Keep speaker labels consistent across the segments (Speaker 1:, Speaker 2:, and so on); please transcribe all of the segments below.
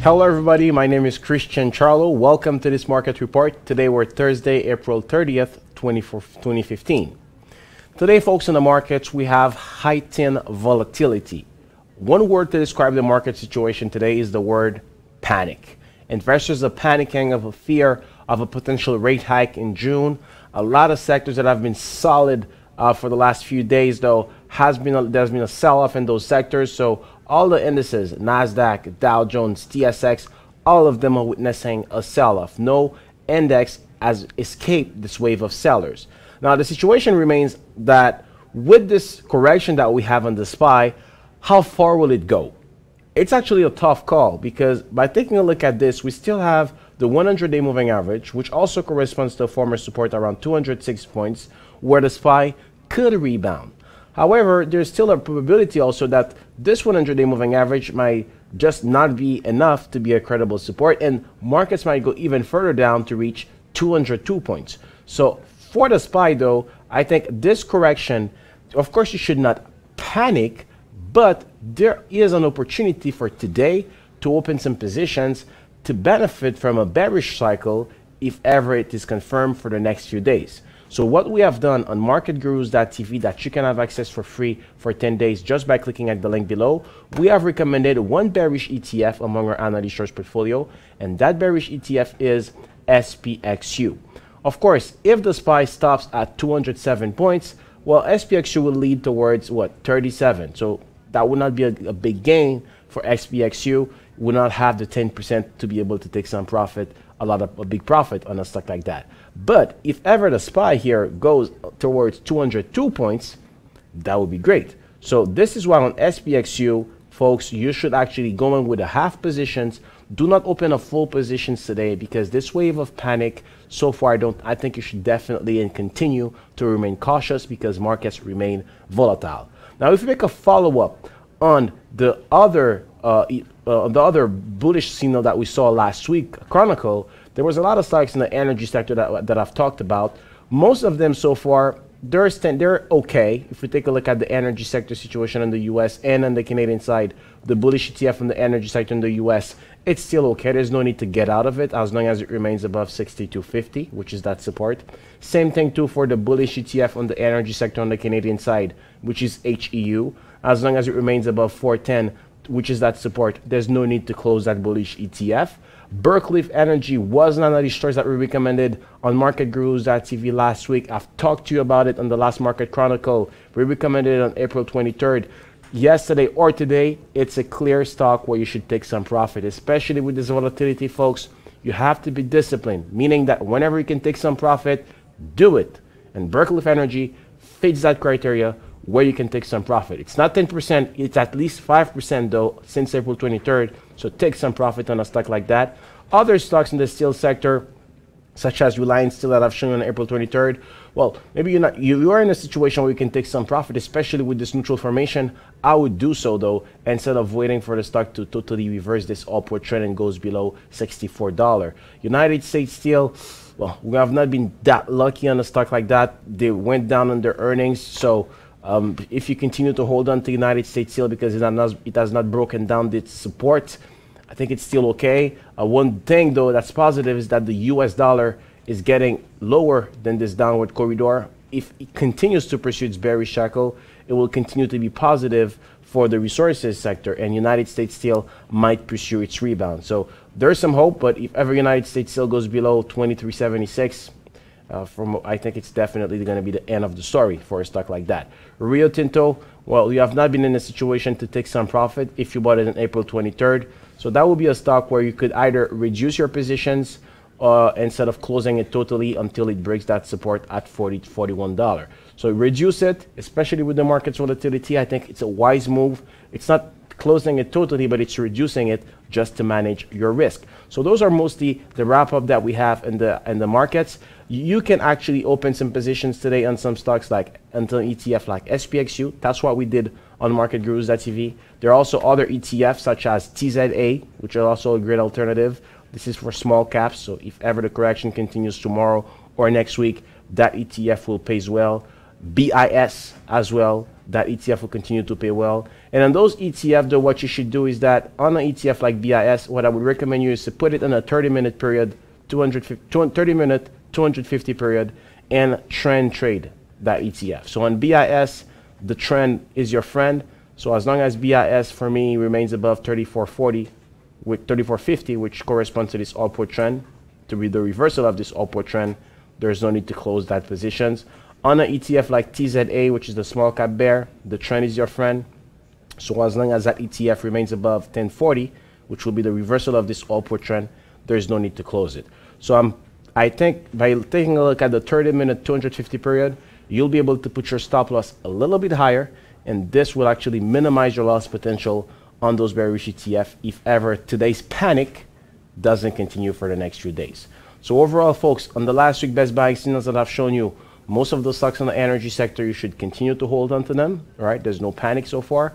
Speaker 1: Hello everybody, my name is Christian Charlo. Welcome to this market report. Today we're Thursday, April 30th, 2015. Today, folks, in the markets, we have heightened volatility. One word to describe the market situation today is the word panic. Investors are panicking of a fear of a potential rate hike in June. A lot of sectors that have been solid for the last few days, though, there's been a sell-off in those sectors. So all the indices, NASDAQ, Dow Jones, TSX, all of them are witnessing a sell-off. No index has escaped this wave of sellers. Now, the situation remains that with this correction that we have on the SPY, how far will it go? It's actually a tough call because by taking a look at this, we still have the 100-day moving average, which also corresponds to a former support around 206 points, where the SPY could rebound. However, there's still a probability also that this 100-day moving average might just not be enough to be a credible support, and markets might go even further down to reach 202 points. So for the SPY, though, I think this correction, of course, you should not panic, but there is an opportunity for today to open some positions to benefit from a bearish cycle if ever it is confirmed for the next few days. So what we have done on marketgurus.tv that you can have access for free for 10 days just by clicking at the link below, we have recommended one bearish ETF among our analyst shorts portfolio, and that bearish ETF is SPXU. Of course, if the SPY stops at 207 points, well, SPXU will lead towards what, 37. So that would not be a big gain for SPXU. Would not have the 10% to be able to take some profit, a big profit on a stock like that. But if ever the SPY here goes towards 202 points, that would be great. So this is why on SPXU, folks, you should actually go in with a half positions. Do not open a full positions today because this wave of panic so far, I think you should definitely and continue to remain cautious because markets remain volatile. Now, if you make a follow-up on the other bullish signal that we saw last week, Chronicle, there was a lot of stocks in the energy sector that I've talked about. Most of them so far, they're okay. If we take a look at the energy sector situation in the US and on the Canadian side, the bullish ETF in the energy sector in the US, it's still okay. There's no need to get out of it as long as it remains above 62.50, which is that support. Same thing too for the bullish ETF on the energy sector on the Canadian side, which is HEU. As long as it remains above 410, which is that support, there's no need to close that bullish ETF. Berkeley Energy was one of these stores that we recommended on marketgurus.tv last week. I've talked to you about it on the last Market Chronicle. We recommended it on April 23rd. Yesterday or today, it's a clear stock where you should take some profit, especially with this volatility, folks. You have to be disciplined, meaning that whenever you can take some profit, do it. And Berkeley Energy fits that criteria where you can take some profit. It's not 10%, it's at least 5% though since April 23rd. So take some profit on a stock like that. Other stocks in the steel sector, such as Reliance Steel that I've shown you on April 23rd, well, maybe you are in a situation where you can take some profit, especially with this neutral formation. I would do so though, instead of waiting for the stock to totally reverse this upward trend and goes below $64. United States Steel, well, we have not been that lucky on a stock like that. They went down on their earnings, so if you continue to hold on to United States Steel because it has not broken down its support, I think it's still okay. One thing, though, that's positive is that the US dollar is getting lower than this downward corridor. If it continues to pursue its bearish cycle, it will continue to be positive for the resources sector, and United States Steel might pursue its rebound. So there's some hope, but if ever United States Steel goes below 23.76, I think it's definitely going to be the end of the story for a stock like that. Rio Tinto, well, you have not been in a situation to take some profit if you bought it on April 23rd. So that will be a stock where you could either reduce your positions instead of closing it totally until it breaks that support at $41. So reduce it, especially with the market's volatility. I think it's a wise move. It's not closing it totally, but it's reducing it just to manage your risk. So those are mostly the wrap up that we have in the markets. You can actually open some positions today on some stocks like until ETF like SPXU. That's what we did on marketgurus.tv. There are also other ETFs such as TZA, which are also a great alternative. This is for small caps, so if ever the correction continues tomorrow or next week, that ETF will pay as well. BIS as well, that ETF will continue to pay well. And on those ETF, though, what you should do is that on an ETF like BIS, what I would recommend you is to put it in a 30-minute period, 30-minute, 250 period, and trend trade that ETF. So on BIS, the trend is your friend. So as long as BIS for me remains above 3440, with 3450, which corresponds to this upward trend, to be the reversal of this upward trend, there's no need to close that positions. On an ETF like TZA, which is the small cap bear, the trend is your friend. So as long as that ETF remains above 1040, which will be the reversal of this upward trend, there's no need to close it. So I think by taking a look at the 30-minute 250 period, you'll be able to put your stop loss a little bit higher, and this will actually minimize your loss potential on those bearish ETF if ever today's panic doesn't continue for the next few days. So overall, folks, on the last week best buying signals that I've shown you, most of those stocks in the energy sector, you should continue to hold on to them, right? There's no panic so far.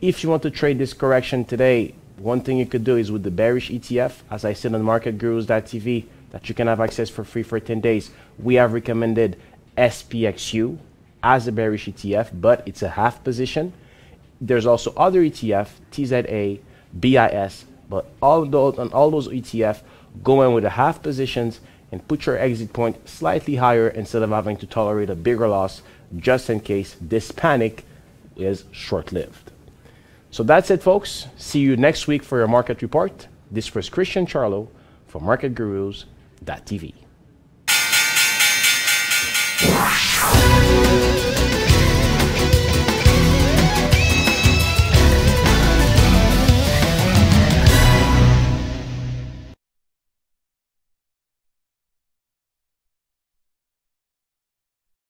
Speaker 1: If you want to trade this correction today, one thing you could do is with the bearish ETF, as I said on marketgurus.tv, that you can have access for free for 10 days. We have recommended SPXU as a bearish ETF, but it's a half position. There's also other ETF, TZA, BIS, but all those ETF, go in with the half positions and put your exit point slightly higher instead of having to tolerate a bigger loss just in case this panic is short-lived. So that's it, folks. See you next week for your market report. This was Christian Charlo for marketgurus.tv.